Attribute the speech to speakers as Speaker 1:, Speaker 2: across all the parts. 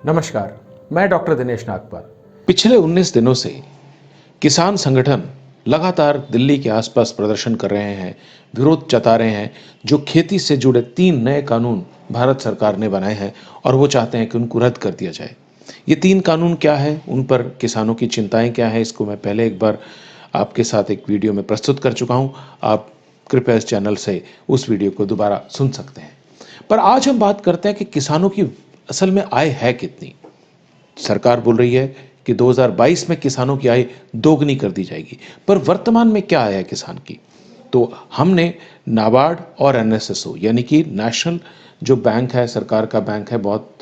Speaker 1: नमस्कार, मैं डॉक्टर दिनेश नागपाल।
Speaker 2: पिछले 19 दिनों से किसान संगठन लगातार दिल्ली के आसपास प्रदर्शन कर रहे हैं, विरोध जता रहे हैं। जो खेती से जुड़े 3 नए कानून भारत सरकार ने बनाए हैं और वो चाहते हैं कि उनको रद्द कर दिया जाए। ये 3 कानून क्या है, उन पर किसानों की चिंताएं क्या हैं, इसको मैं पहले एक बार आपके साथ एक वीडियो में प्रस्तुत कर चुका हूं। आप कृपया इस चैनल से उस वीडियो को दोबारा सुन सकते हैं। पर आज हम बात करते हैं कि किसानों की असल में आय है कितनी। सरकार बोल रही है कि 2022 में किसानों की आय दोगुनी कर दी जाएगी, पर वर्तमान में क्या आय है किसान की? तो हमने नाबार्ड और एनएसएसओ यानी कि नेशनल जो बैंक है, सरकार का बैंक है, बहुत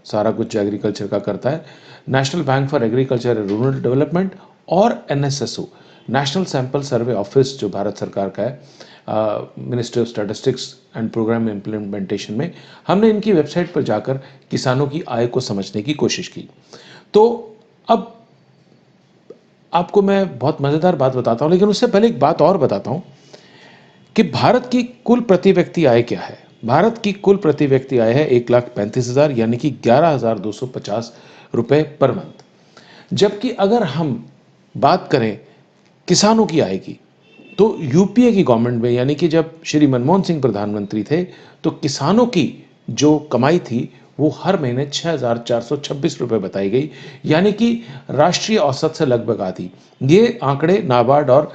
Speaker 2: सारा कुछ एग्रीकल्चर का करता है, national bank for agriculture and rural development, और NSSO national sample survey office जो भारत सरकार का है, ministry of statistics and programme implementation में, हमने इनकी वेबसाइट पर जाकर किसानों की आय को समझने की कोशिश की। तो अब आपको मैं बहुत मज़ेदार बात बताता हूं, लेकिन उससे पहले एक बात और बताता हूं कि भारत की कुल प्रति व्यक्ति आय क्या है। भारत की कुल प्रति व्यक्ति आय है 1,35,000 यानी कि 11,250 रुपए पर मंथ। जबकि अगर हम बात करें किसानों की आय की, तो यूपीए की गवर्नमेंट में यानी कि जब श्री मनमोहन सिंह प्रधानमंत्री थे, तो किसानों की जो कमाई थी वो हर महीने 6,426 रुपए बताई गई, यानी कि राष्ट्रीय औसत से लगभग आधी। ये आंकड़े नाबार्ड और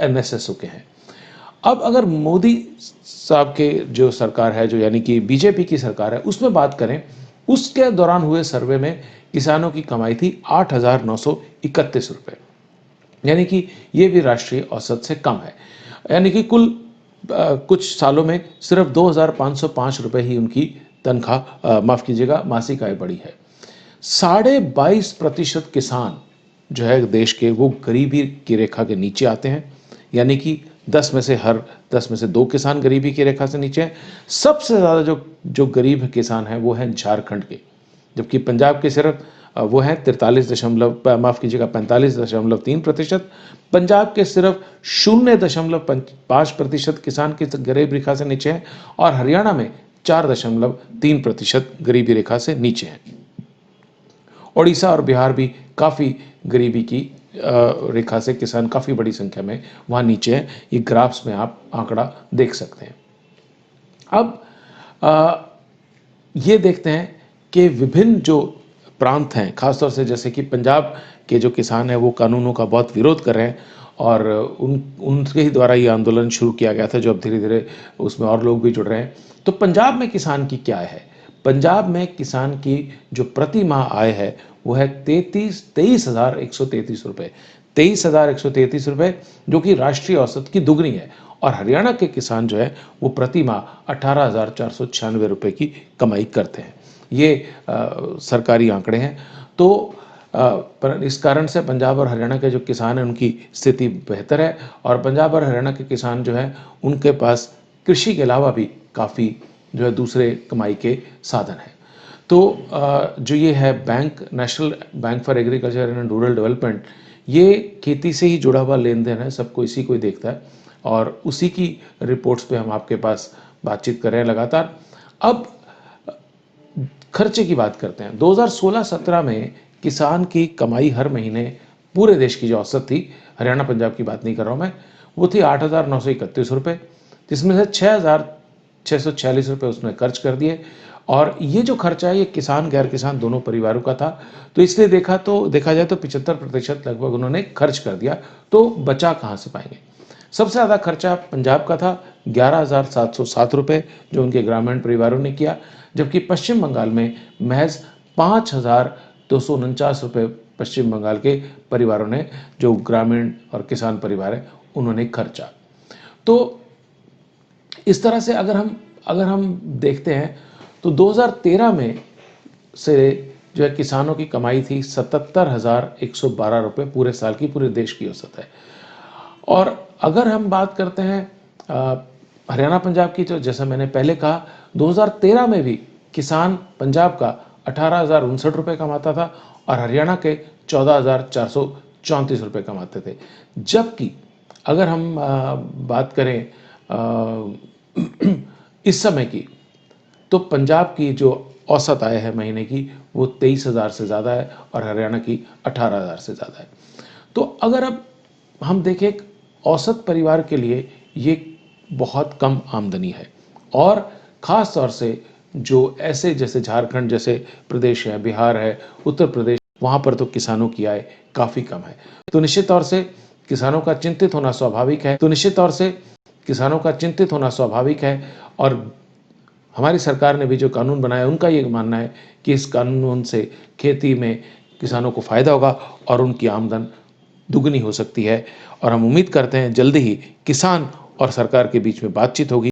Speaker 2: एनएसएसओ के हैं। अब अगर मोदी साहब के जो सरकार है, जो यानी कि बीजेपी की सरकार है, उसमें बात करें, उसके दौरान हुए सर्वे में किसानों की कमाई थी 8,931 रुपए, यानी कि ये भी राष्ट्रीय औसत से कम है। यानी कि कुल कुछ सालों में सिर्फ 2,505 रुपए ही उनकी तनख्वाह, माफ कीजिएगा, मासिक आय बढ़ी है। 22.5% किसान जो है देश के, वो गरीबी की रेखा के नीचे आते हैं, यानी कि 10 में से 2 किसान गरीबी की रेखा से नीचे हैं। सबसे ज़्यादा जो जो गरीब किसान हैं वो हैं झारखंड के, जबकि पंजाब के सिर्फ वो हैं 45.3%। पंजाब के सिर्फ 0.5% किसान की गरीब रेखा से नीचे हैं, और हरियाणा में 4.3% गरीबी रेखा से नीचे हैं। ओडिशा और बिहार भी काफ़ी गरीबी की रेखा से किसान काफ़ी बड़ी संख्या में वहाँ नीचे हैं। ये ग्राफ्स में आप आंकड़ा देख सकते हैं। अब ये देखते हैं कि विभिन्न जो प्रांत हैं, खासतौर से जैसे कि पंजाब के जो किसान हैं वो कानूनों का बहुत विरोध कर रहे हैं, और उनके ही द्वारा ये आंदोलन शुरू किया गया था, जो अब धीरे धीरे उसमें और लोग भी जुड़ रहे हैं। तो पंजाब में किसान की क्या है? पंजाब में किसान की जो प्रति माह आय है वो है 23,133 रुपये। 23,133 रुपये, जो कि राष्ट्रीय औसत की दुगनी है। और हरियाणा के किसान जो है वो प्रति माह 18,496 रुपये की कमाई करते हैं। ये सरकारी आंकड़े हैं। तो पर इस कारण से पंजाब और हरियाणा के जो किसान हैं उनकी स्थिति बेहतर है, और पंजाब और हरियाणा के किसान जो हैं उनके पास कृषि के अलावा भी काफ़ी जो है दूसरे कमाई के साधन हैं। तो जो ये है bank, national bank for agriculture and rural development, ये खेती से ही जुड़ा हुआ लेन देन है, सबको इसी को ही देखता है, और उसी की रिपोर्ट्स पे हम आपके पास बातचीत कर रहे हैं लगातार। अब खर्चे की बात करते हैं। 2016-17 में किसान की कमाई हर महीने पूरे देश की जो औसत थी, हरियाणा पंजाब की बात नहीं कर रहा हूँ मैं, वो थी 8,931 रुपये, जिसमें से 6,646 रुपये उसने खर्च कर दिए। और ये जो खर्चा है ये किसान गैर किसान दोनों परिवारों का था। तो इसलिए देखा जाए तो 75% लगभग उन्होंने खर्च कर दिया। तो बचा कहाँ से पाएंगे? सबसे ज़्यादा खर्चा पंजाब का था, 11,707 रुपये, जो उनके ग्रामीण परिवारों ने किया। जबकि पश्चिम बंगाल में महज 5,249 रुपये पश्चिम बंगाल के परिवारों ने, जो ग्रामीण और किसान परिवार है, उन्होंने खर्चा। तो इस तरह से अगर हम देखते हैं तो 2013 में से जो है किसानों की कमाई थी 77,112 रुपये, पूरे साल की, पूरे देश की औसत है। और अगर हम बात करते हैं हरियाणा पंजाब की, तो जैसा मैंने पहले कहा, 2013 में भी किसान पंजाब का 18,059 रुपये कमाता था, और हरियाणा के 14,434 रुपये कमाते थे। जबकि अगर हम बात करें इस समय की, तो पंजाब की जो औसत आय है महीने की वो 23,000 से ज़्यादा है और हरियाणा की 18,000 से ज़्यादा है। तो अगर अब हम देखें एक औसत परिवार के लिए ये बहुत कम आमदनी है और ख़ास तौर से जो ऐसे जैसे झारखंड जैसे प्रदेश है, बिहार है, उत्तर प्रदेश, वहाँ पर तो किसानों की आय काफ़ी कम है। तो निश्चित तौर से किसानों का चिंतित होना स्वाभाविक है। और हमारी सरकार ने भी जो कानून बनाया उनका ये मानना है कि इस कानून से खेती में किसानों को फ़ायदा होगा और उनकी आमदन दुगनी हो सकती है और हम उम्मीद करते हैं जल्दी ही किसान और सरकार के बीच में बातचीत होगी।